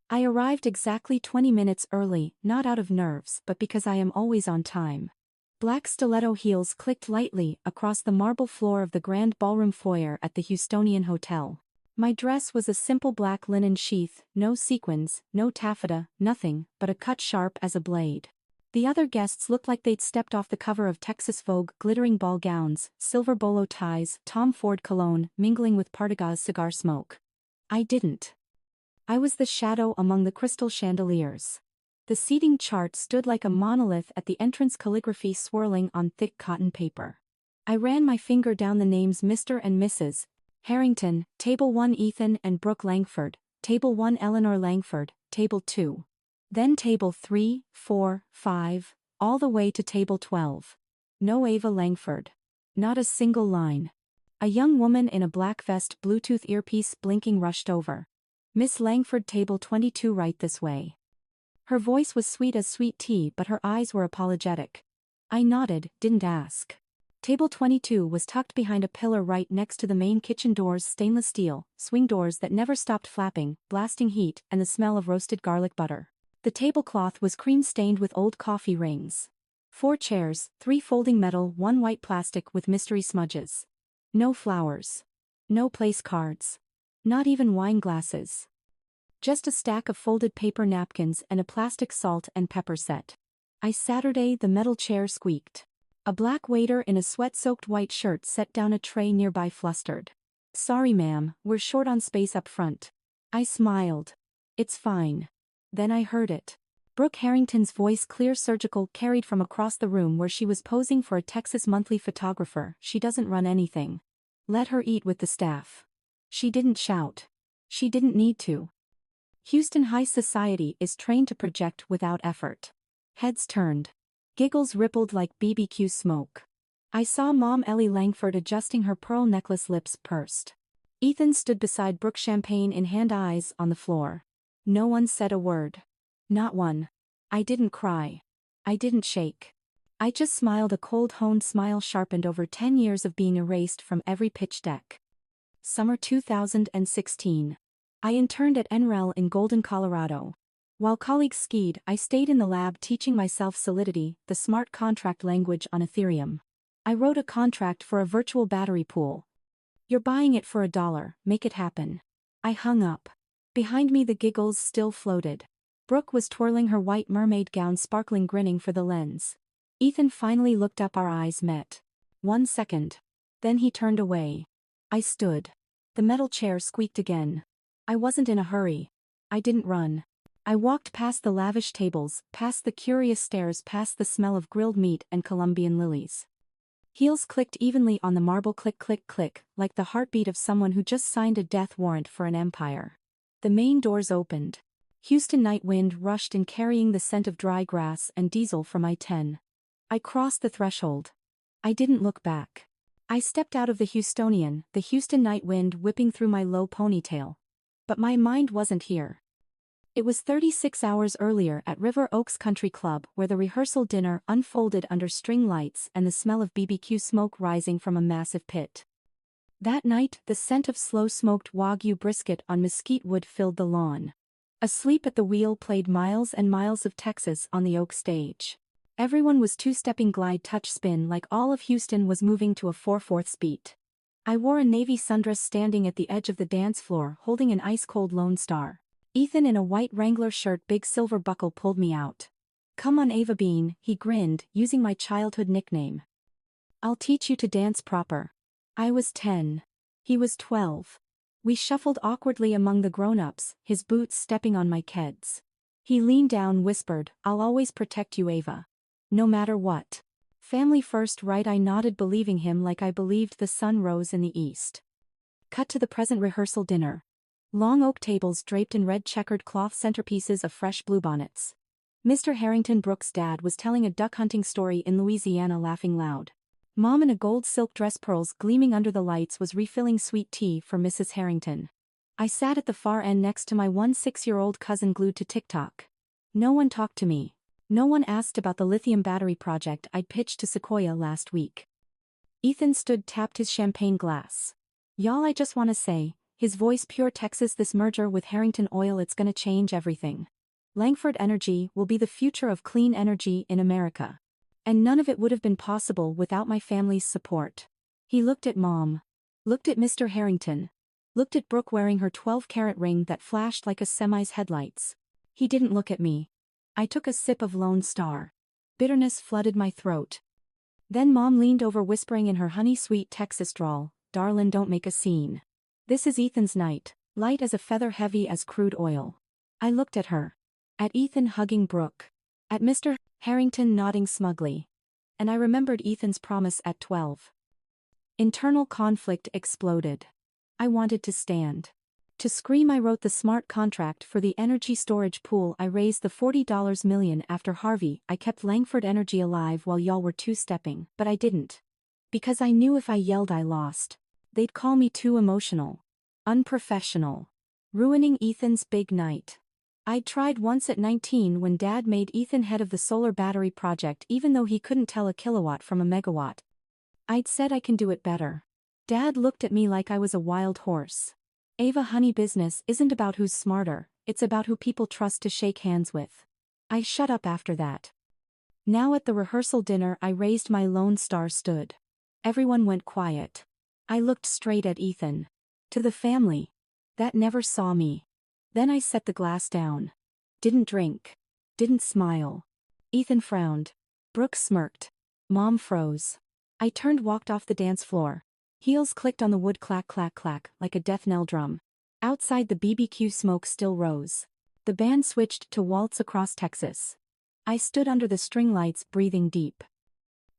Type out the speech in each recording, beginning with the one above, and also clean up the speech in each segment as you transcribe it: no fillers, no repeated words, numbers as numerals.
I arrived exactly 20 minutes early, not out of nerves but because I am always on time. Black stiletto heels clicked lightly across the marble floor of the grand ballroom foyer at the Houstonian Hotel. My dress was a simple black linen sheath, no sequins, no taffeta, nothing, but a cut sharp as a blade. The other guests looked like they'd stepped off the cover of Texas Vogue, glittering ball gowns, silver bolo ties, Tom Ford cologne, mingling with Partagas cigar smoke. I didn't. I was the shadow among the crystal chandeliers. The seating chart stood like a monolith at the entrance, calligraphy swirling on thick cotton paper. I ran my finger down the names Mr. and Mrs. Harrington, Table 1 Ethan and Brooke Langford, Table 1 Eleanor Langford, Table 2. Then Table 3, 4, 5, all the way to Table 12. No Ava Langford. Not a single line. A young woman in a black vest, Bluetooth earpiece blinking, rushed over. Miss Langford, Table 22 right this way. Her voice was sweet as sweet tea but her eyes were apologetic. I nodded, didn't ask. Table 22 was tucked behind a pillar right next to the main kitchen doors, stainless steel, swing doors that never stopped flapping, blasting heat and the smell of roasted garlic butter. The tablecloth was cream-stained with old coffee rings. 4 chairs, 3 folding metal, 1 white plastic with mystery smudges. No flowers. No place cards. Not even wine glasses. Just a stack of folded paper napkins and a plastic salt and pepper set. Saturday the metal chair squeaked. A black waiter in a sweat-soaked white shirt set down a tray nearby, flustered. Sorry ma'am, we're short on space up front. I smiled. It's fine. Then I heard it. Brooke Harrington's voice, clear, surgical, carried from across the room where she was posing for a Texas Monthly photographer. She doesn't run anything. Let her eat with the staff. She didn't shout. She didn't need to. Houston high society is trained to project without effort. Heads turned. Giggles rippled like BBQ smoke. I saw Mom Ellie Langford adjusting her pearl necklace, lips pursed. Ethan stood beside Brooke, champagne in hand, eyes on the floor. No one said a word. Not one. I didn't cry. I didn't shake. I just smiled, a cold, honed smile sharpened over 10 years of being erased from every pitch deck. Summer 2016. I interned at NREL in Golden, Colorado. While colleagues skied, I stayed in the lab teaching myself Solidity, the smart contract language on Ethereum. I wrote a contract for a virtual battery pool. You're buying it for $1, make it happen. I hung up. Behind me the giggles still floated. Brooke was twirling her white mermaid gown, sparkling, grinning for the lens. Ethan finally looked up, our eyes met. 1 second. Then he turned away. I stood. The metal chair squeaked again. I wasn't in a hurry. I didn't run. I walked past the lavish tables, past the curious stares, past the smell of grilled meat and Colombian lilies. Heels clicked evenly on the marble, click, click, click, like the heartbeat of someone who just signed a death warrant for an empire. The main doors opened. Houston night wind rushed in, carrying the scent of dry grass and diesel from I-10. I crossed the threshold. I didn't look back. I stepped out of the Houstonian, the Houston night wind whipping through my low ponytail. But my mind wasn't here. It was 36 hours earlier at River Oaks Country Club, where the rehearsal dinner unfolded under string lights and the smell of BBQ smoke rising from a massive pit. That night, the scent of slow-smoked Wagyu brisket on mesquite wood filled the lawn. Asleep at the wheel played miles and miles of Texas on the Oak stage. Everyone was two-stepping, glide, touch, spin, like all of Houston was moving to a 4/4 beat. I wore a navy sundress, standing at the edge of the dance floor holding an ice-cold Lone Star. Ethan in a white Wrangler shirt, big silver buckle, pulled me out. Come on Ava Bean, he grinned, using my childhood nickname. I'll teach you to dance proper. I was 10. He was 12. We shuffled awkwardly among the grown-ups, his boots stepping on my keds. He leaned down, whispered, I'll always protect you, Ava. No matter what. Family first, right? I nodded, believing him like I believed the sun rose in the east. Cut to the present rehearsal dinner. Long oak tables draped in red checkered cloth, centerpieces of fresh bluebonnets. Mr. Harrington, Brooke's dad, was telling a duck hunting story in Louisiana, laughing loud. Mom, in a gold silk dress, pearls gleaming under the lights, was refilling sweet tea for Mrs. Harrington. I sat at the far end next to my 6-year-old cousin, glued to TikTok. No one talked to me. No one asked about the lithium battery project I'd pitched to Sequoia last week. Ethan stood, tapped his champagne glass. Y'all, I just want to say, his voice pure Texas. This merger with Harrington Oil, it's gonna change everything. Langford Energy will be the future of clean energy in America. And none of it would have been possible without my family's support. He looked at Mom. Looked at Mr. Harrington. Looked at Brooke wearing her 12-carat ring that flashed like a semi's headlights. He didn't look at me. I took a sip of Lone Star. Bitterness flooded my throat. Then Mom leaned over whispering in her honey-sweet Texas drawl, "Darlin', don't make a scene. This is Ethan's night, light as a feather, heavy as crude oil." I looked at her. At Ethan hugging Brooke. At Mr. Harrington nodding smugly. And I remembered Ethan's promise at 12. Internal conflict exploded. I wanted to stand. To scream. I wrote the smart contract for the energy storage pool. I raised the $40 million after Harvey. I kept Langford Energy alive while y'all were two-stepping, but I didn't. Because I knew if I yelled I lost. They'd call me too emotional. Unprofessional. Ruining Ethan's big night. I'd tried once at 19 when Dad made Ethan head of the solar battery project even though he couldn't tell a kilowatt from a megawatt. I'd said I can do it better. Dad looked at me like I was a wild horse. Ava, honey, business isn't about who's smarter, it's about who people trust to shake hands with. I shut up after that. Now at the rehearsal dinner I raised my Lone Star stood. Everyone went quiet. I looked straight at Ethan. To the family. That never saw me. Then I set the glass down. Didn't drink. Didn't smile. Ethan frowned. Brooke smirked. Mom froze. I turned, walked off the dance floor. Heels clicked on the wood, clack clack clack, like a death knell drum. Outside the BBQ smoke still rose. The band switched to Waltz Across Texas. I stood under the string lights, breathing deep.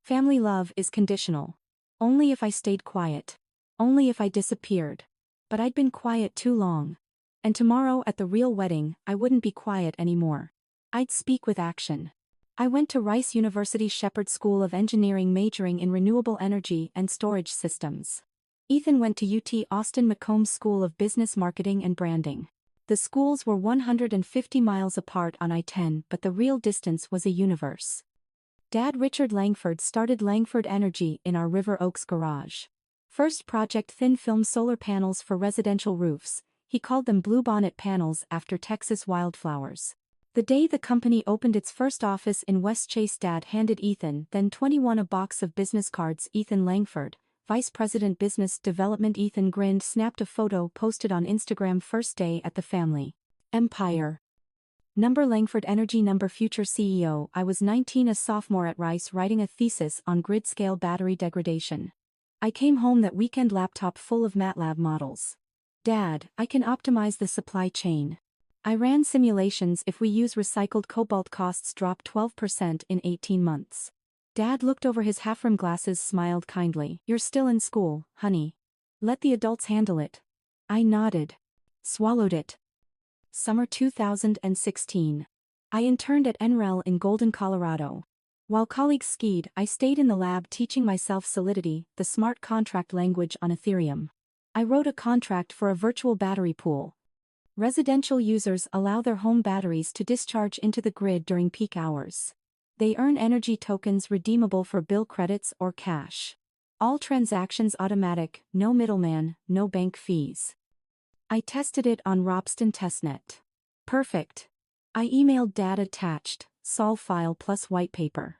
Family love is conditional. Only if I stayed quiet. Only if I disappeared. But I'd been quiet too long. And tomorrow at the real wedding, I wouldn't be quiet anymore. I'd speak with action. I went to Rice University Shepherd School of Engineering, majoring in renewable energy and storage systems. Ethan went to UT Austin McCombs School of Business Marketing and Branding. The schools were 150 miles apart on I-10, but the real distance was a universe. Dad, Richard Langford, started Langford Energy in our River Oaks garage. First project, thin film solar panels for residential roofs. He called them bluebonnet panels after Texas wildflowers. The day the company opened its first office in West Chase, Dad handed Ethan, then 21, a box of business cards. Ethan Langford, Vice President Business Development. Ethan grinned, snapped a photo, posted on Instagram. First day at the family empire. Number Langford Energy, number future CEO. I was 19, a sophomore at Rice, writing a thesis on grid-scale battery degradation. I came home that weekend, laptop full of MATLAB models. Dad, I can optimize the supply chain. I ran simulations. If we use recycled cobalt, costs drop 12% in 18 months. Dad looked over his half-rim glasses, smiled kindly. You're still in school, honey. Let the adults handle it. I nodded. Swallowed it. Summer 2016. I interned at NREL in Golden, Colorado. While colleagues skied, I stayed in the lab teaching myself Solidity, the smart contract language on Ethereum. I wrote a contract for a virtual battery pool. Residential users allow their home batteries to discharge into the grid during peak hours. They earn energy tokens redeemable for bill credits or cash. All transactions automatic, no middleman, no bank fees. I tested it on Ropsten testnet. Perfect. I emailed Dad, attached, solve file plus white paper.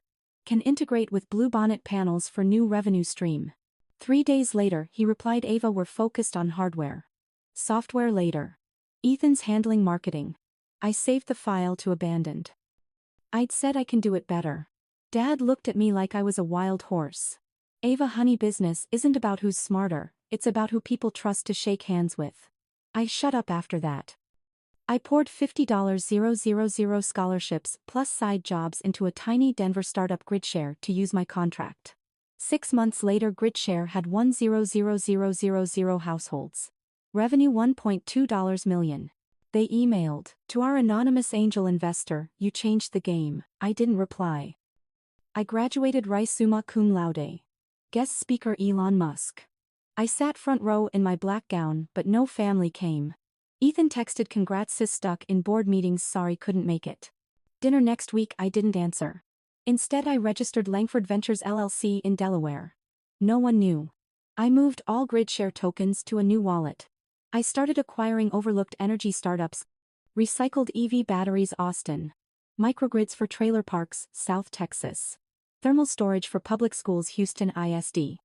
Can integrate with bluebonnet panels for new revenue stream. 3 days later, he replied, Ava, we're focused on hardware. Software later. Ethan's handling marketing. I saved the file to abandoned. I'd said I can do it better. Dad looked at me like I was a wild horse. Ava, honey, business isn't about who's smarter, it's about who people trust to shake hands with. I shut up after that. I poured $50,000 scholarships plus side jobs into a tiny Denver startup, GridShare, to use my contract. 6 months later, GridShare had 1,000,000 households. Revenue $1.2 million. They emailed, to our anonymous angel investor, you changed the game. I didn't reply. I graduated Rice summa cum laude. Guest speaker Elon Musk. I sat front row in my black gown, but no family came. Ethan texted, congrats sis, stuck in board meetings, sorry couldn't make it. Dinner next week, I didn't answer. Instead I registered Langford Ventures LLC in Delaware. No one knew. I moved all GridShare tokens to a new wallet. I started acquiring overlooked energy startups. Recycled EV batteries Austin. Microgrids for trailer parks, South Texas. Thermal storage for public schools Houston ISD.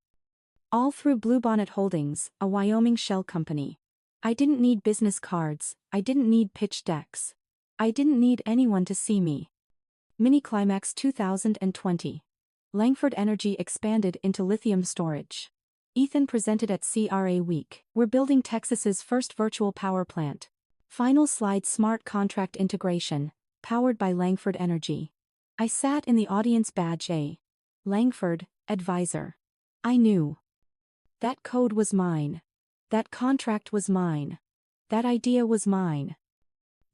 All through Bluebonnet Holdings, a Wyoming shell company. I didn't need business cards, I didn't need pitch decks. I didn't need anyone to see me. Mini Climax 2020. Langford Energy expanded into lithium storage. Ethan presented at CRA Week. We're building Texas's first virtual power plant. Final slide: smart contract integration, powered by Langford Energy. I sat in the audience, badge A. Langford, advisor. I knew. That code was mine. That contract was mine. That idea was mine.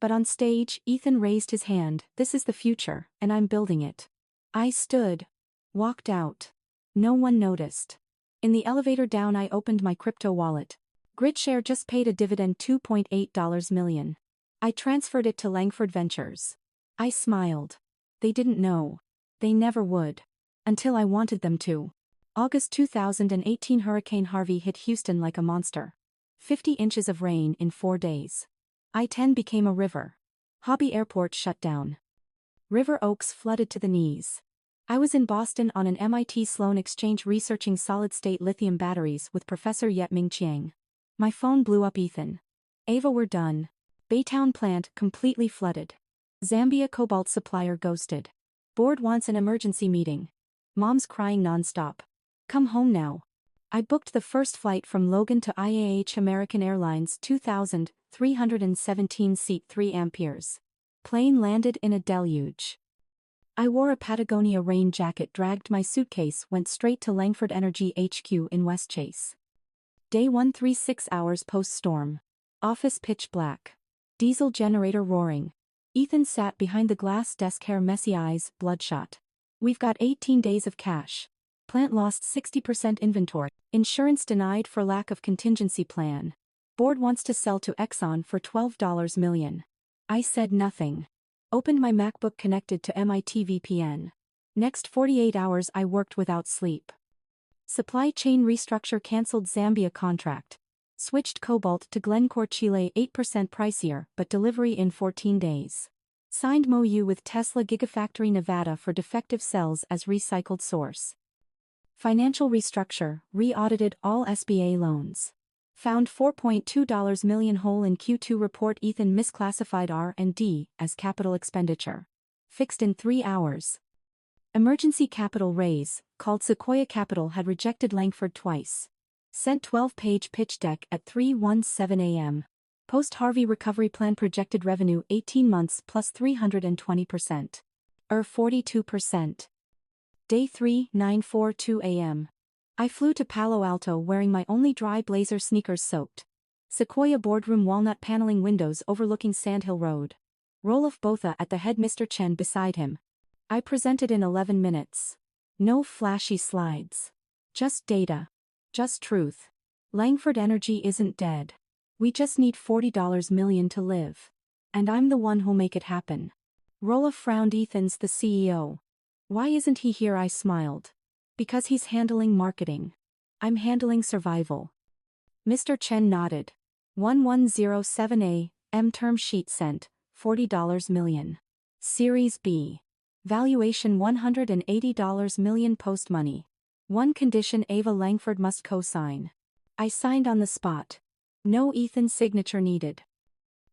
But on stage, Ethan raised his hand. This is the future, and I'm building it. I stood. Walked out. No one noticed. In the elevator down, I opened my crypto wallet. GridShare just paid a dividend $2.8 million. I transferred it to Langford Ventures. I smiled. They didn't know. They never would. Until I wanted them to. August 2018. Hurricane Harvey hit Houston like a monster. 50 inches of rain in 4 days. I-10 became a river. Hobby Airport shut down. River Oaks flooded to the knees. I was in Boston on an MIT Sloan Exchange researching solid-state lithium batteries with Professor Yetming Chiang. My phone blew up. Ethan. Ava, we're done. Baytown plant completely flooded. Zambia cobalt supplier ghosted. Board wants an emergency meeting. Mom's crying nonstop. Come home now. I booked the first flight from Logan to IAH American Airlines 2,317-seat 3 amperes. Plane landed in a deluge. I wore a Patagonia rain jacket, dragged my suitcase, went straight to Langford Energy HQ in West Chase. Day 1, 36 hours post-storm. Office pitch black. Diesel generator roaring. Ethan sat behind the glass desk, hair messy, eyes bloodshot. We've got 18 days of cash. Plant lost 60% inventory. Insurance denied for lack of contingency plan. Board wants to sell to Exxon for $12 million. I said nothing. Opened my MacBook, connected to MIT VPN. Next 48 hours I worked without sleep. Supply chain restructure, cancelled Zambia contract. Switched cobalt to Glencore Chile, 8% pricier, but delivery in 14 days. Signed MOU with Tesla Gigafactory Nevada for defective cells as recycled source. Financial restructure, re-audited all SBA loans. Found $4.2 million hole in Q2 report. Ethan misclassified R&D as capital expenditure. Fixed in 3 hours. Emergency capital raise, called Sequoia Capital, had rejected Langford twice. Sent 12-page pitch deck at 3:17 a.m. Post-Harvey recovery plan, projected revenue 18 months plus 320%. 42%. Day 3, 9:42 a.m. I flew to Palo Alto wearing my only dry blazer, sneakers soaked. Sequoia boardroom, walnut paneling windows overlooking Sandhill Road. Roloff Botha at the head, Mr. Chen beside him. I presented in 11 minutes. No flashy slides. Just data. Just truth. Langford Energy isn't dead. We just need $40 million to live. And I'm the one who'll make it happen. Roloff frowned. Ethan's the CEO. Why isn't he here? I smiled. Because he's handling marketing. I'm handling survival. Mr. Chen nodded. 1107 a.m. term sheet sent, $40 million. Series B. Valuation $180 million post money. One condition: Ava Langford must co-sign. I signed on the spot. No Ethan's signature needed.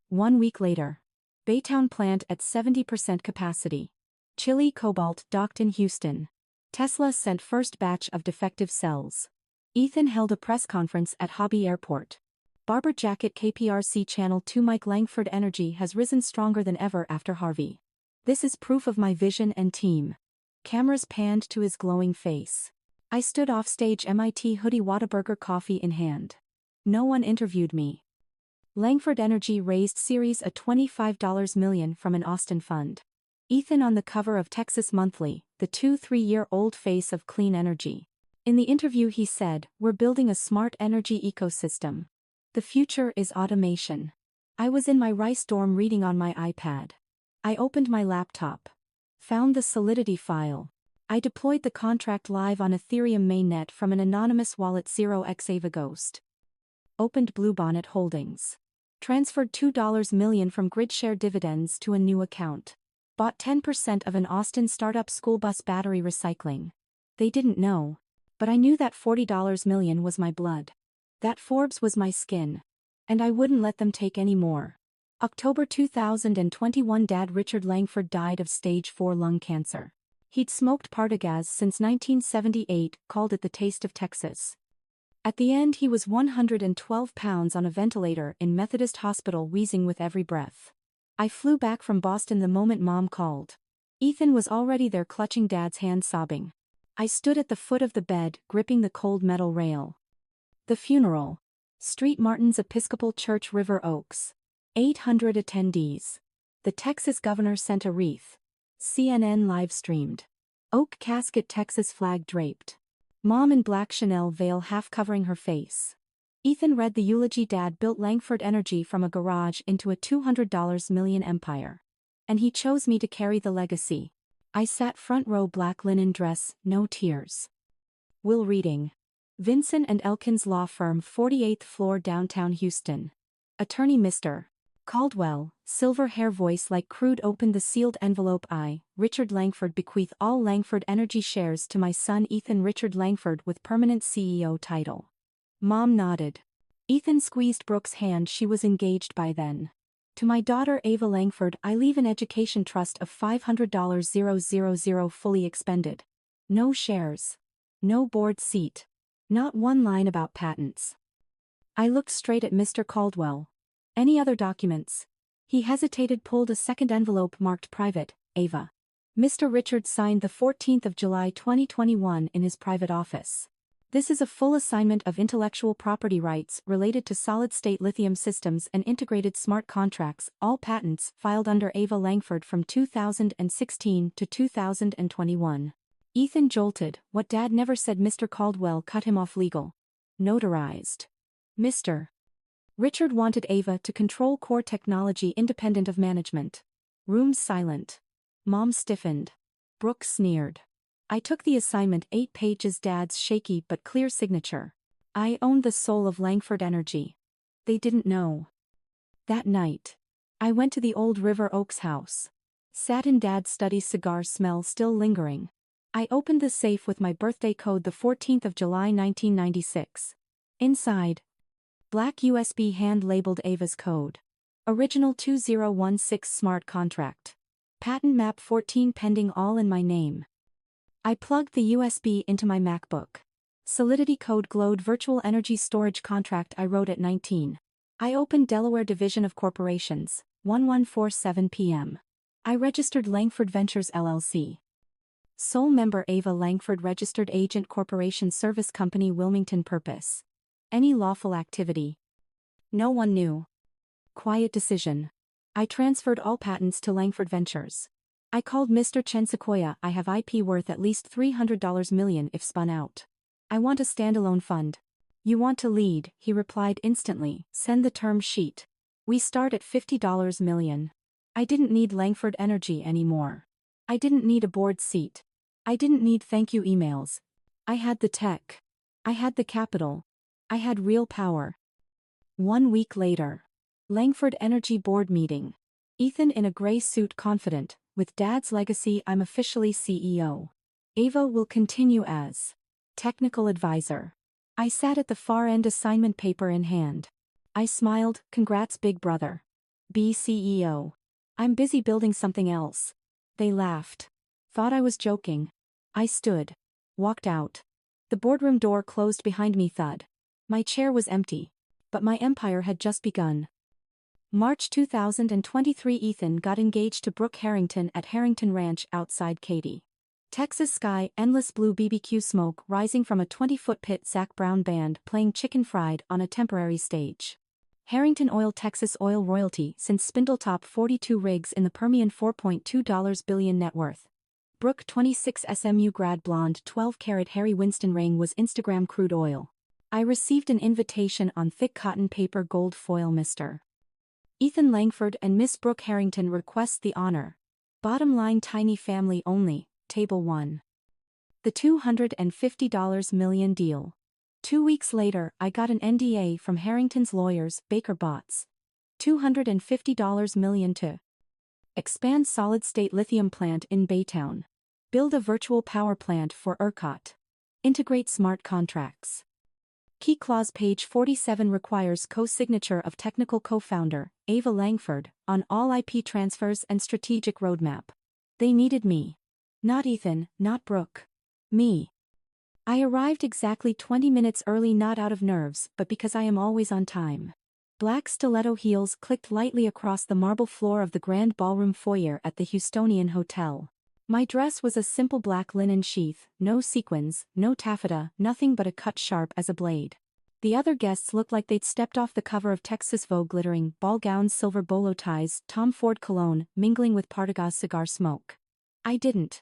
1 week later. Baytown plant at 70% capacity. Chile cobalt docked in Houston. Tesla sent first batch of defective cells. Ethan held a press conference at Hobby Airport. Barber jacket, KPRC Channel 2. Mike, Langford Energy has risen stronger than ever after Harvey. This is proof of my vision and team. Cameras panned to his glowing face. I stood off stage, MIT hoodie, Whataburger coffee in hand. No one interviewed me. Langford Energy raised Series A $25 million from an Austin fund. Ethan on the cover of Texas Monthly, the 2-3-year-old face of clean energy. In the interview he said, "We're building a smart energy ecosystem. The future is automation." I was in my Rice dorm reading on my iPad. I opened my laptop. Found the Solidity file. I deployed the contract live on Ethereum mainnet from an anonymous wallet, 0x Ava Ghost. opened Bluebonnet Holdings. Transferred $2 million from GridShare dividends to a new account. Bought 10% of an Austin startup school bus battery recycling. They didn't know. But I knew that $40 million was my blood. That Forbes was my skin. And I wouldn't let them take any more. October 2021. Dad Richard Langford died of stage 4 lung cancer. He'd smoked Partagas since 1978, called it the taste of Texas. At the end he was 112 pounds on a ventilator in Methodist Hospital, wheezing with every breath. I flew back from Boston the moment Mom called. Ethan was already there, clutching Dad's hand, sobbing. I stood at the foot of the bed, gripping the cold metal rail. The funeral. St. Martin's Episcopal Church, River Oaks. 800 attendees. The Texas governor sent a wreath. CNN live streamed. Oak casket, Texas flag draped. Mom in black Chanel veil half covering her face. Ethan read the eulogy. Dad built Langford Energy from a garage into a $200 million empire. And he chose me to carry the legacy. I sat front row, black linen dress, no tears. Will reading. Vinson and Elkins Law Firm, 48th floor, downtown Houston. Attorney Mr. Caldwell, silver hair, voice like crude, opened the sealed envelope. I, Richard Langford, bequeath all Langford Energy shares to my son Ethan Richard Langford with permanent CEO title. Mom nodded. Ethan squeezed Brooke's hand. She was engaged by then. To my daughter Ava Langford, I leave an education trust of $500,000 fully expended. No shares. No board seat. Not one line about patents. I looked straight at Mr. Caldwell. Any other documents? He hesitated, pulled a second envelope marked private, Ava. Mr. Richards signed the 14th of July 2021 in his private office. This is a full assignment of intellectual property rights related to solid-state lithium systems and integrated smart contracts, all patents filed under Ava Langford from 2016 to 2021. Ethan jolted. What Dad never said. Mr. Caldwell cut him off. Legal. Notarized. Mr. Richard wanted Ava to control core technology independent of management. Room silent. Mom stiffened. Brooke sneered. I took the assignment, 8 pages, Dad's shaky but clear signature. I owned the soul of Langford Energy. They didn't know. That night, I went to the old River Oaks house. Sat in Dad's study, cigar smell still lingering. I opened the safe with my birthday code, the 14th of July 1996. Inside, black USB, hand-labeled Ava's code. Original 2016 smart contract. Patent map 14 pending, all in my name. I plugged the USB into my MacBook. Solidity code glowed. Virtual energy storage contract I wrote at 19. I opened Delaware Division of Corporations, 1147 p.m. I registered Langford Ventures LLC. Sole member Ava Langford, registered agent, Corporation Service Company, Wilmington. Purpose. Any lawful activity. No one knew. Quiet decision. I transferred all patents to Langford Ventures. I called Mr. Chen. Sequoia, I have IP worth at least $300 million if spun out. I want a standalone fund. You want to lead, he replied instantly. Send the term sheet. We start at $50 million. I didn't need Langford Energy anymore. I didn't need a board seat. I didn't need thank you emails. I had the tech. I had the capital. I had real power. 1 week later. Langford Energy board meeting. Ethan in a gray suit, confident. With Dad's legacy, I'm officially CEO. Ava will continue as technical advisor. I sat at the far end, assignment paper in hand. I smiled. Congrats, big brother. Be CEO. I'm busy building something else. They laughed. Thought I was joking. I stood. Walked out. The boardroom door closed behind me. Thud. My chair was empty. But my empire had just begun. March 2023. Ethan got engaged to Brooke Harrington at Harrington Ranch outside Katy, Texas. Sky, endless blue, BBQ smoke rising from a 20-foot pit. Zac Brown band playing Chicken Fried on a temporary stage. Harrington Oil, Texas oil royalty since Spindletop, 42 rigs in the Permian, $4.2 billion net worth. Brooke, 26, SMU grad, blonde, 12-carat Harry Winston ring was Instagram crude oil. I received an invitation on thick cotton paper, gold foil. Mr. Ethan Langford and Miss Brooke Harrington request the honor. Bottom line, tiny family only, table 1. The $250 million deal. 2 weeks later, I got an NDA from Harrington's lawyers, Baker Botts. $250 million to expand solid-state lithium plant in Baytown. Build a virtual power plant for ERCOT. Integrate smart contracts. Key clause page 47 requires co-signature of technical co-founder, Ava Langford, on all IP transfers and strategic roadmap. They needed me. Not Ethan, not Brooke. Me. I arrived exactly 20 minutes early, not out of nerves, but because I am always on time. Black stiletto heels clicked lightly across the marble floor of the grand ballroom foyer at the Houstonian Hotel. My dress was a simple black linen sheath, no sequins, no taffeta, nothing but a cut sharp as a blade. The other guests looked like they'd stepped off the cover of Texas Vogue, glittering ball gowns, silver bolo ties, Tom Ford cologne, mingling with Partagas cigar smoke. I didn't.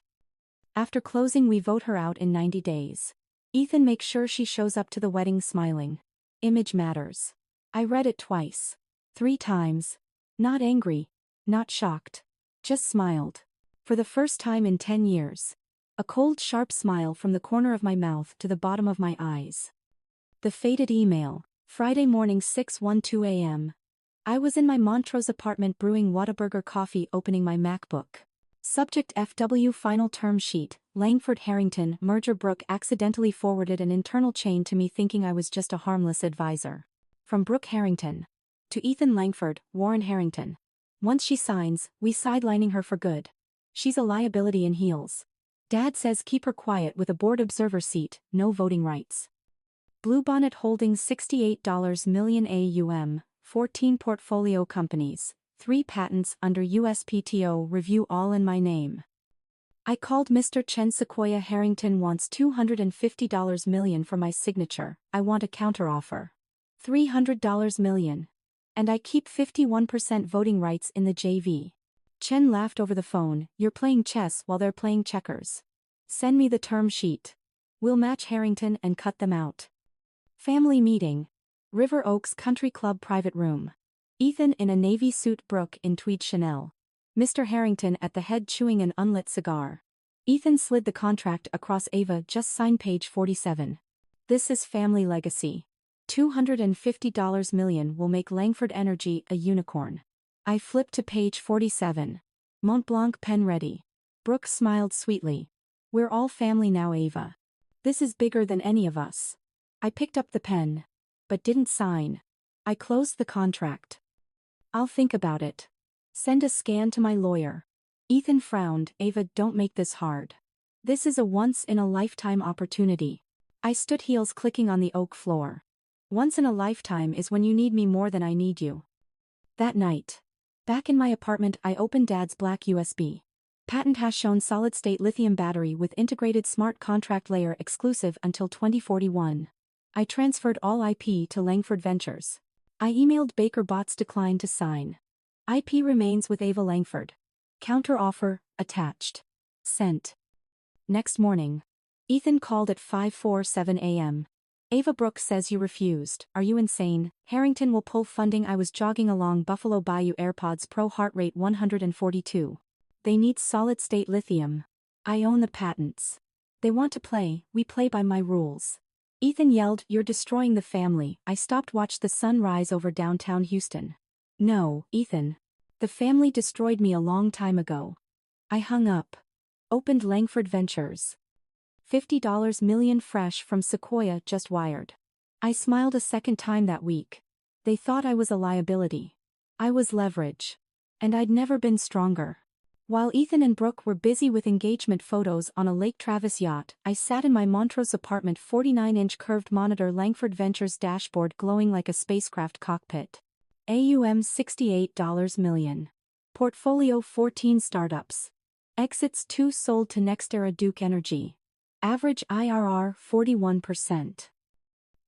After closing, we vote her out in 90 days. Ethan makes sure she shows up to the wedding smiling. Image matters. I read it twice. 3 times. Not angry. Not shocked. Just smiled. For the first time in 10 years. A cold, sharp smile from the corner of my mouth to the bottom of my eyes. The faded email. Friday morning, 6:12 a.m. I was in my Montrose apartment brewing Whataburger coffee, opening my MacBook. Subject FW final term sheet. Langford Harrington merger. Brooke accidentally forwarded an internal chain to me, thinking I was just a harmless advisor. From Brooke Harrington. To Ethan Langford, Warren Harrington. Once she signs, we sidelining her for good. She's a liability in heels. Dad says keep her quiet with a board observer seat, no voting rights. Bluebonnet Holdings $68 million AUM, 14 portfolio companies, 3 patents under USPTO review, all in my name. I called Mr. Chen. Sequoia Harrington wants $250 million for my signature. I want a counteroffer. $300 million. And I keep 51% voting rights in the JV. Chen laughed over the phone. You're playing chess while they're playing checkers. Send me the term sheet. We'll match Harrington and cut them out. Family meeting. River Oaks Country Club private room. Ethan in a navy suit, Brooke in tweed Chanel. Mr. Harrington at the head chewing an unlit cigar. Ethan slid the contract across. Ava, just sign page 47. This is family legacy. $250 million will make Langford Energy a unicorn. I flipped to page 47. Montblanc pen ready. Brooke smiled sweetly. We're all family now, Ava. This is bigger than any of us. I picked up the pen. But didn't sign. I closed the contract. I'll think about it. Send a scan to my lawyer. Ethan frowned. Ava, don't make this hard. This is a once-in-a-lifetime opportunity. I stood, heels clicking on the oak floor. Once in a lifetime is when you need me more than I need you. That night. Back in my apartment, I opened Dad's black USB. Patent has shown solid-state lithium battery with integrated smart contract layer, exclusive until 2041. I transferred all IP to Langford Ventures. I emailed Baker Botts, declined to sign. IP remains with Ava Langford. Counter offer, attached. Sent. Next morning. Ethan called at 5:47 a.m. Ava, Brooke says you refused. Are you insane? Harrington will pull funding. I was jogging along Buffalo Bayou, AirPods Pro, heart rate 142. They need solid-state lithium. I own the patents. They want to play, we play by my rules. Ethan yelled, you're destroying the family. I stopped, watched the sun rise over downtown Houston. No, Ethan. The family destroyed me a long time ago. I hung up. Opened Langford Ventures. $50 million fresh from Sequoia, just wired. I smiled a second time that week. They thought I was a liability. I was leverage. And I'd never been stronger. While Ethan and Brooke were busy with engagement photos on a Lake Travis yacht, I sat in my Montrose apartment, 49-inch curved monitor, Langford Ventures dashboard glowing like a spacecraft cockpit. AUM $68 million. Portfolio 14 startups. Exits 2 sold to NextEra, Duke Energy. Average IRR 41%.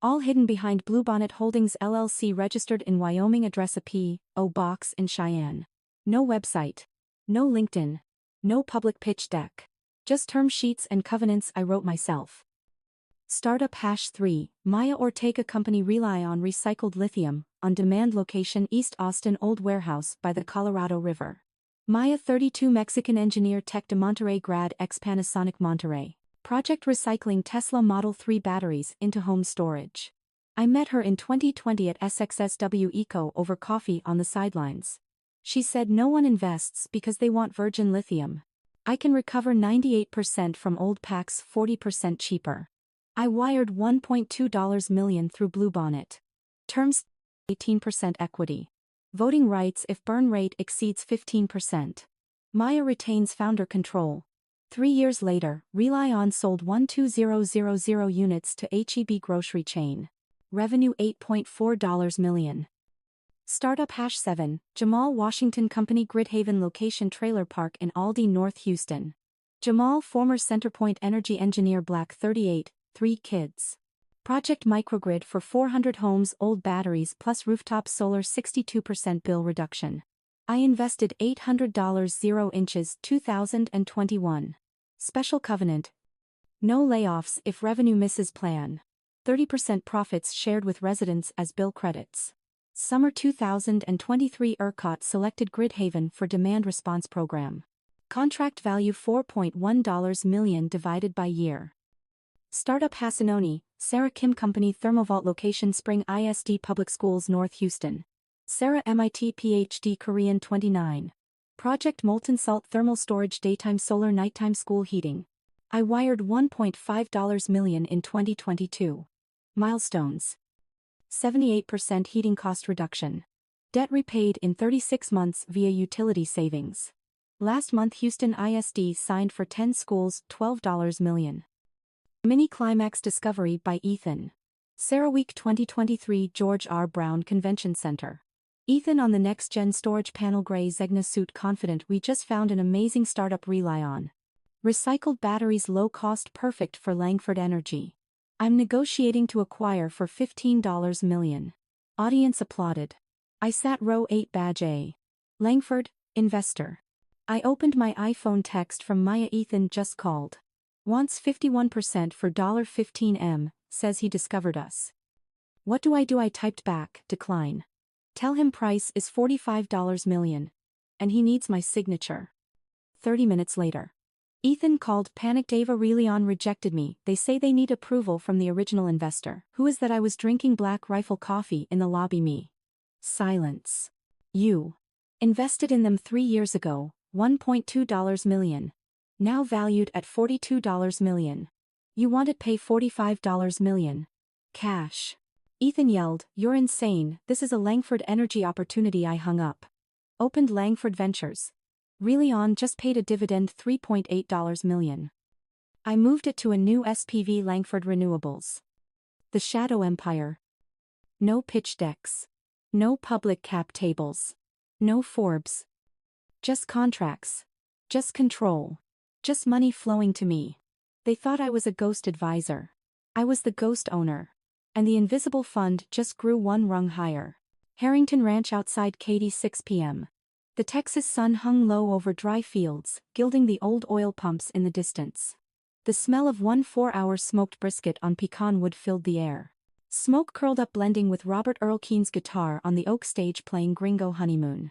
All hidden behind Bluebonnet Holdings LLC, registered in Wyoming, address a P.O. box in Cheyenne. No website. No LinkedIn. No public pitch deck. Just term sheets and covenants I wrote myself. Startup #3, Maya Ortega Company, rely on recycled lithium, on-demand location, East Austin old warehouse by the Colorado River. Maya 32, Mexican engineer, Tec de Monterrey grad, ex-Panasonic Monterrey. Project recycling Tesla Model 3 batteries into home storage. I met her in 2020 at SXSW Eco over coffee on the sidelines. She said no one invests because they want virgin lithium. I can recover 98% from old packs 40% cheaper. I wired $1.2 million through Bluebonnet. Terms 18% equity. Voting rights if burn rate exceeds 15%. Maya retains founder control. 3 years later, Relion sold 120,000 units to H-E-B grocery chain. Revenue $8.4 million. Startup #7, Jamal Washington Company Gridhaven Location Trailer Park in Aldie, North Houston. Jamal, former Centerpoint Energy engineer, Black 38, 3 kids. Project microgrid for 400 homes, old batteries plus rooftop solar, 62% bill reduction. I invested $800, 0 inches 2021. Special covenant. No layoffs if revenue misses plan. 30% profits shared with residents as bill credits. Summer 2023 ERCOT selected Gridhaven for demand response program. Contract value $4.1 million divided by year. Startup Hassanoni, Sarah Kim Company Thermovault Location Spring ISD Public Schools, North Houston. Sarah MIT PhD Korean 29. Project Molten Salt Thermal Storage Daytime Solar Nighttime School Heating. I wired $1.5 million in 2022. Milestones. 78% heating cost reduction. Debt repaid in 36 months via utility savings. Last month Houston ISD signed for 10 schools, $12 million. Mini Climax Discovery by Ethan. Sarah Week 2023 George R. Brown Convention Center. Ethan on the next gen storage panel gray Zegna suit confident we just found an amazing startup Relion. Recycled batteries low cost perfect for Langford Energy. I'm negotiating to acquire for $15 million. Audience applauded. I sat row 8 badge A. Langford, investor. I opened my iPhone text from Maya. Ethan just called. Wants 51% for $15M, says he discovered us. What do? I typed back, decline. Tell him price is $45 million. And he needs my signature. 30 minutes later. Ethan called, panicked. Ava Relion rejected me. They say they need approval from the original investor. Who is that? I was drinking Black Rifle coffee in the lobby. Me. Silence. You. Invested in them 3 years ago, $1.2 million. Now valued at $42 million. You want it? Pay $45 million. Cash. Ethan yelled, you're insane, this is a Langford Energy opportunity. I hung up. Opened Langford Ventures. Relion just paid a dividend $3.8 million. I moved it to a new SPV, Langford Renewables. The Shadow Empire. No pitch decks. No public cap tables. No Forbes. Just contracts. Just control. Just money flowing to me. They thought I was a ghost advisor. I was the ghost owner. And the invisible fund just grew one rung higher. Harrington Ranch outside Katy, 6 p.m. The Texas sun hung low over dry fields, gilding the old oil pumps in the distance. The smell of one 4-hour smoked brisket on pecan wood filled the air. Smoke curled up, blending with Robert Earl Keen's guitar on the oak stage playing Gringo Honeymoon.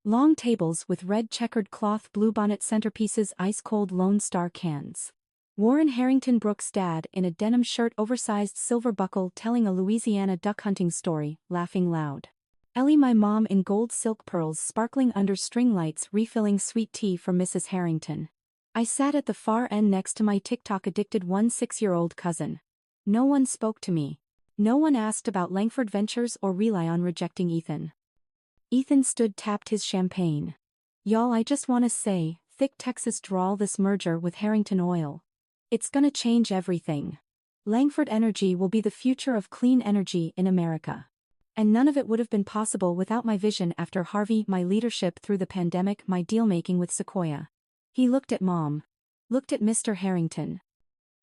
Long tables with red checkered cloth bluebonnet centerpieces, ice-cold Lone Star cans. Warren Harrington Brooks' dad in a denim shirt, oversized silver buckle, telling a Louisiana duck hunting story, laughing loud. Ellie, my mom, in gold silk pearls sparkling under string lights, refilling sweet tea for Mrs. Harrington. I sat at the far end next to my TikTok-addicted 6-year-old cousin. No one spoke to me. No one asked about Langford Ventures or Relion rejecting Ethan. Ethan stood, tapped his champagne. Y'all, I just wanna say, thick Texas drawl, this merger with Harrington Oil. It's gonna change everything. Langford Energy will be the future of clean energy in America. And none of it would have been possible without my vision after Harvey, my leadership through the pandemic, my deal-making with Sequoia. He looked at Mom. Looked at Mr. Harrington.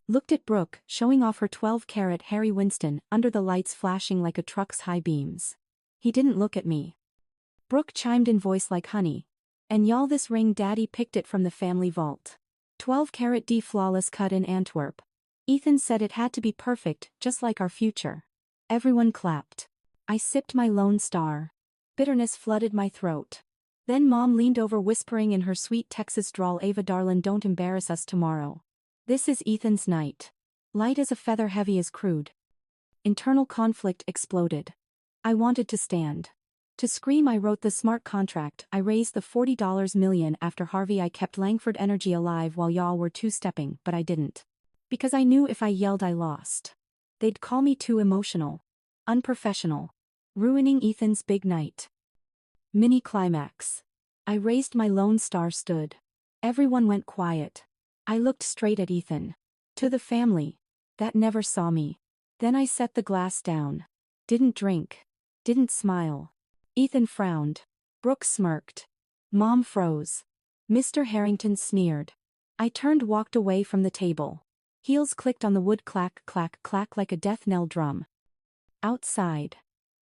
Looked at Brooke, showing off her 12-carat Harry Winston under the lights flashing like a truck's high beams. He didn't look at me. Brooke chimed in, voice like honey. And y'all, this ring Daddy picked it from the family vault. 12-carat D, flawless cut in Antwerp. Ethan said it had to be perfect, just like our future. Everyone clapped. I sipped my Lone Star. Bitterness flooded my throat. Then Mom leaned over, whispering in her sweet Texas drawl, Ava darlin', don't embarrass us tomorrow. This is Ethan's night. Light as a feather, heavy as crude. Internal conflict exploded. I wanted to stand. To scream. I wrote the smart contract. I raised the $40 million after Harvey. I kept Langford Energy alive while y'all were two-stepping, but I didn't. Because I knew if I yelled I lost. They'd call me too emotional. Unprofessional. Ruining Ethan's big night. Mini climax. I raised my Lone Star stood. Everyone went quiet. I looked straight at Ethan. To the family. That never saw me. Then I set the glass down. Didn't drink. Didn't smile. Ethan frowned. Brooke smirked. Mom froze. Mr. Harrington sneered. I turned, walked away from the table. Heels clicked on the wood, clack, clack, clack like a death knell drum. Outside.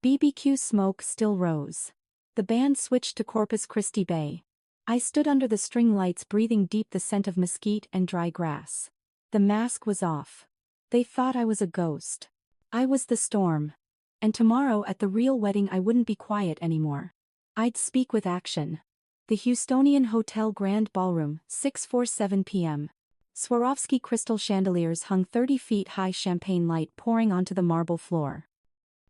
BBQ smoke still rose. The band switched to Corpus Christi Bay. I stood under the string lights, breathing deep the scent of mesquite and dry grass. The mask was off. They thought I was a ghost. I was the storm. And tomorrow at the real wedding I wouldn't be quiet anymore. I'd speak with action. The Houstonian Hotel Grand Ballroom, 6:47 p.m. Swarovski crystal chandeliers hung 30 feet high, champagne light pouring onto the marble floor.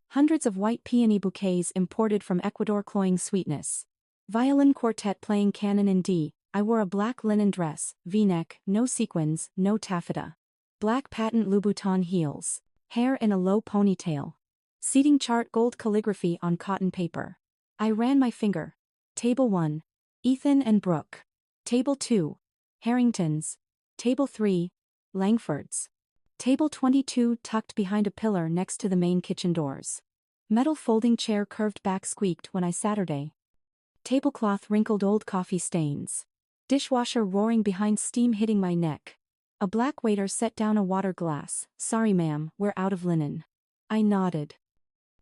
Hundreds of white peony bouquets imported from Ecuador, cloying sweetness. Violin quartet playing canon in D. I wore a black linen dress, V-neck, no sequins, no taffeta. Black patent Louboutin heels. Hair in a low ponytail. Seating chart, gold calligraphy on cotton paper. I ran my finger. Table 1. Ethan and Brooke. Table 2. Harrington's. Table 3. Langford's. Table 22 tucked behind a pillar next to the main kitchen doors. Metal folding chair curved back squeaked when I Saturday. Tablecloth wrinkled, old coffee stains. Dishwasher roaring behind, steam hitting my neck. A black waiter set down a water glass. Sorry ma'am, we're out of linen. I nodded.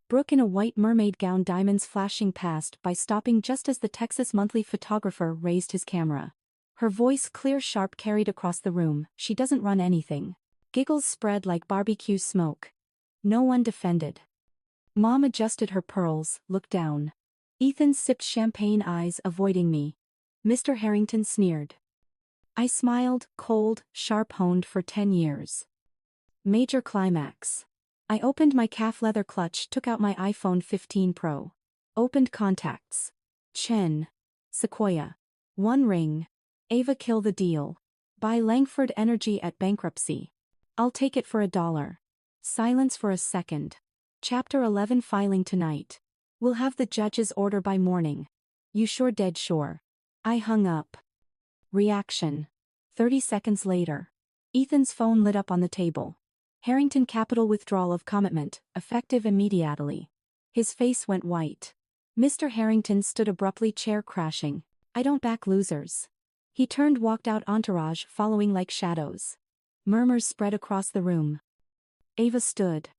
Brooke in a white mermaid gown, diamonds flashing past by, stopping just as the Texas Monthly photographer raised his camera. Her voice clear, sharp, carried across the room. She doesn't run anything. Giggles spread like barbecue smoke. No one defended. Mom adjusted her pearls, looked down. Ethan sipped champagne, eyes avoiding me. Mr. Harrington sneered. I smiled, cold, sharp, honed for 10 years. Major climax. I opened my calf leather clutch, took out my iPhone 15 Pro. Opened contacts. Chen. Sequoia. One ring. Ava, kill the deal. Buy Langford Energy at bankruptcy. I'll take it for $1. Silence for a second. Chapter 11, filing tonight. We'll have the judge's order by morning. You sure, dead sure? I hung up. Reaction. 30 seconds later. Ethan's phone lit up on the table. Harrington Capital withdrawal of commitment, effective immediately. His face went white. Mr. Harrington stood abruptly, chair crashing. I don't back losers. He turned, walked out, entourage following like shadows. Murmurs spread across the room. Ava stood.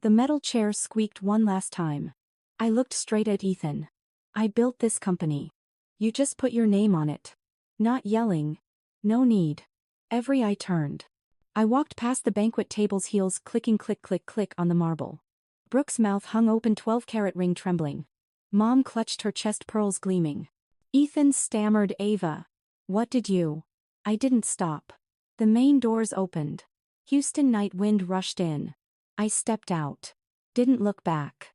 The metal chair squeaked one last time. I looked straight at Ethan. I built this company. You just put your name on it. Not yelling. No need. Every eye turned. I walked past the banquet tables, heels clicking, click, click, click on the marble. Brooke's mouth hung open, 12-carat ring trembling. Mom clutched her chest, pearls gleaming. Ethan stammered, Ava. What did you? I didn't stop. The main doors opened. Houston night wind rushed in. I stepped out. Didn't look back.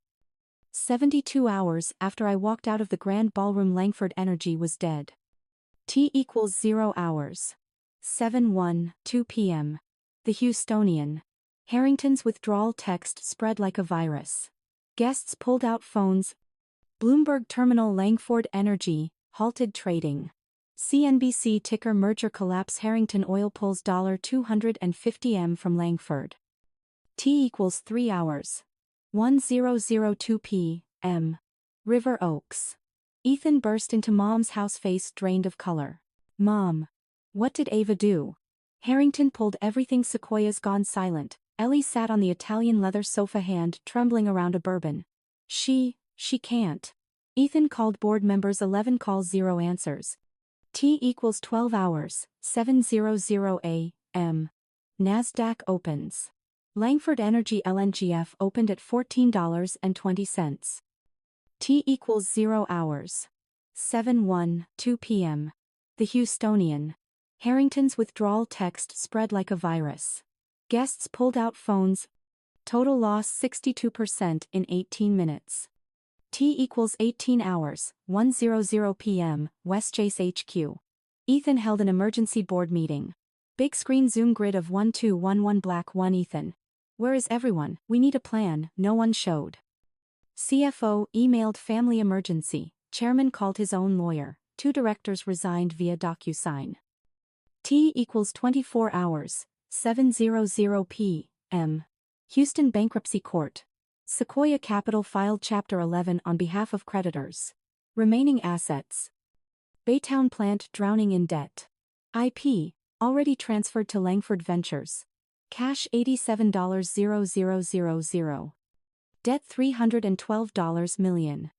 72 hours after I walked out of the grand ballroom, Langford Energy was dead. T equals 0 hours. 7:02 p.m. The Houstonian. Harrington's withdrawal text spread like a virus. Guests pulled out phones. Bloomberg terminal, Langford Energy, halted trading. CNBC ticker merger collapse, Harrington Oil pulls $250M from Langford. T equals 3 hours. 10:02 p.m. River Oaks. Ethan burst into Mom's house, face drained of color. Mom. What did Ava do? Harrington pulled everything. Sequoia's gone silent. Ellie sat on the Italian leather sofa, hand trembling around a bourbon. She can't. Ethan called board members, 11 calls, 0 answers. T equals 12 hours, 7:00 a.m. NASDAQ opens. Langford Energy LNGF opened at $14.20. T equals 0 hours. 7:12 p.m. The Houstonian. Harrington's withdrawal text spread like a virus. Guests pulled out phones. Total loss 62% in 18 minutes. T equals 18 hours, 1:00 p.m., West Chase HQ. Ethan held an emergency board meeting. Big screen zoom grid of 1211 black 1 Ethan. Where is everyone? We need a plan. No one showed. CFO emailed family emergency. Chairman called his own lawyer. 2 directors resigned via DocuSign. T equals 24 hours, 7:00 p.m. Houston Bankruptcy Court. Sequoia Capital filed Chapter 11 on behalf of creditors. Remaining assets. Baytown plant drowning in debt. IP, already transferred to Langford Ventures. Cash $87,000. Debt $312 million.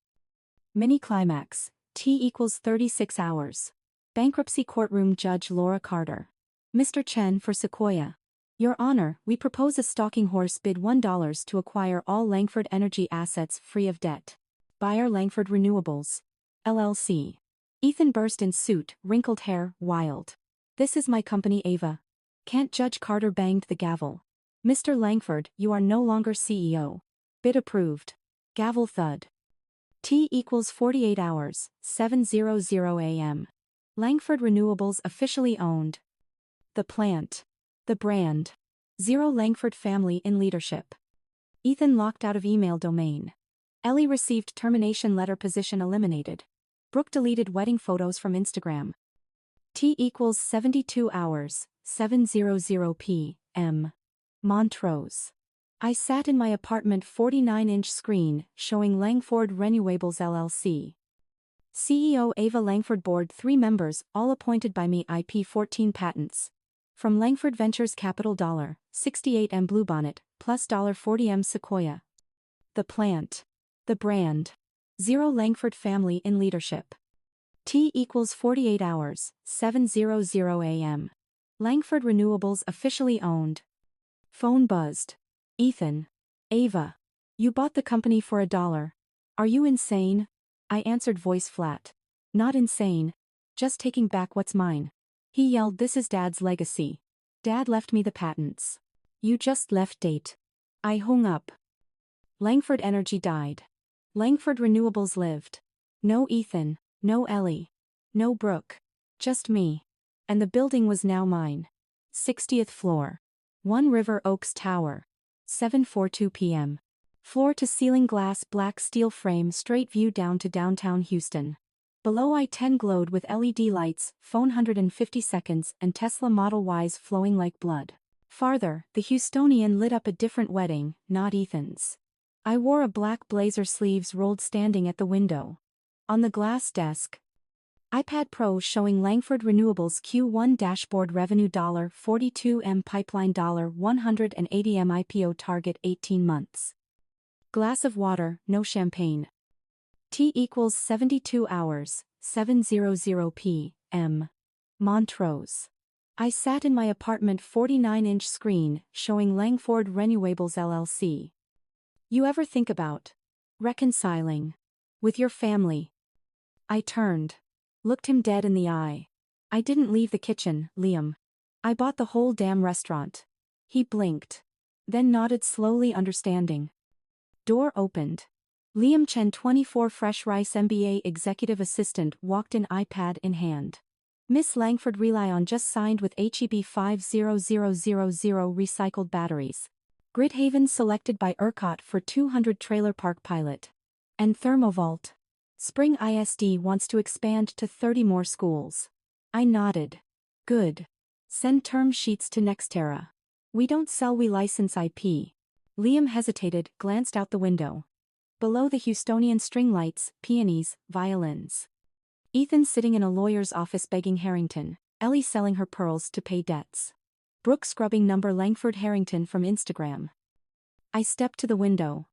Mini climax, T equals 36 hours. Bankruptcy Courtroom Judge Laura Carter. Mr. Chen for Sequoia. Your Honor, we propose a stalking horse bid $1 to acquire all Langford Energy assets free of debt. Buyer Langford Renewables. LLC. Ethan burst in suit, wrinkled hair, wild. This is my company Ava. Can't Judge Carter banged the gavel. Mr. Langford, you are no longer CEO. Bid approved. Gavel thud. T equals 48 hours, 7:00 a.m. Langford Renewables officially owned. The plant. The brand. Zero Langford family in leadership. Ethan locked out of email domain. Ellie received termination letter position eliminated. Brooke deleted wedding photos from Instagram. T equals 72 hours, 7:00 p.m. Montrose. I sat in my apartment 49-inch screen, showing Langford Renewables LLC. CEO Ava Langford Board 3 members, all appointed by me IP 14 patents. From Langford Ventures Capital $68M Bluebonnet, plus $40M Sequoia. The plant. The brand. Zero Langford family in leadership. T equals 48 hours, 7:00 a.m. Langford Renewables officially owned. Phone buzzed. Ethan. Ava. You bought the company for $1. Are you insane? I answered voice flat. Not insane. Just taking back what's mine. He yelled, this is Dad's legacy. Dad left me the patents. You just left date. I hung up. Langford Energy died. Langford Renewables lived. No Ethan, no Ellie. No Brooke. Just me. And the building was now mine. 60th floor. 1 River Oaks Tower. 7:42 p.m. Floor to ceiling glass black steel frame straight view down to downtown Houston. Below I-10 glowed with LED lights, phone 150 seconds and Tesla Model Ys flowing like blood. Farther, the Houstonian lit up a different wedding, not Ethan's. I wore a black blazer, sleeves rolled, standing at the window. On the glass desk. iPad Pro showing Langford Renewables Q1 dashboard revenue $42M pipeline $180M IPO target 18 months. Glass of water, no champagne. T equals 72 hours, 7:00 p.m. Montrose. I sat in my apartment 49-inch screen, showing Langford Renewables LLC. You ever think about reconciling with your family? I turned. Looked him dead in the eye. I didn't leave the kitchen, Liam. I bought the whole damn restaurant. He blinked. Then nodded slowly, understanding. Door opened. Liam Chen, 24, Fresh Rice MBA executive assistant, walked in, iPad in hand. Miss Langford rely on just signed with HEB 50000 recycled batteries. Gridhaven selected by ERCOT for 200 trailer park pilot. And Thermovault. Spring ISD wants to expand to 30 more schools. I nodded. Good. Send term sheets to Nextera. We don't sell, we license IP. Liam hesitated, glanced out the window. Below the Houstonian, string lights, peonies, violins. Ethan sitting in a lawyer's office begging Harrington. Ellie selling her pearls to pay debts. Brooke scrubbing number Langford Harrington from Instagram. I stepped to the window.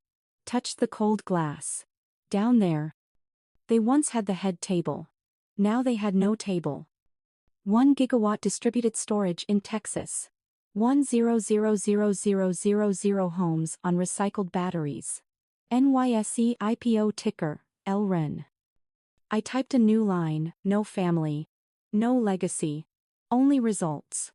Touched the cold glass. Down there. They once had the head table. Now they had no table. 1 gigawatt distributed storage in Texas. 100,000 homes on recycled batteries. NYSE IPO ticker, LREN. I typed a new line, no family. No legacy. Only results.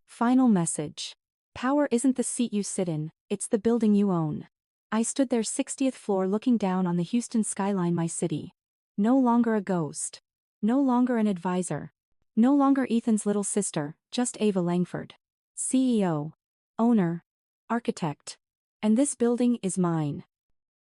Final message. Power isn't the seat you sit in, it's the building you own. I stood there 60th floor looking down on the Houston skyline, my city. No longer a ghost. No longer an advisor. No longer Ethan's little sister, just Ava Langford. CEO. Owner. Architect. And this building is mine.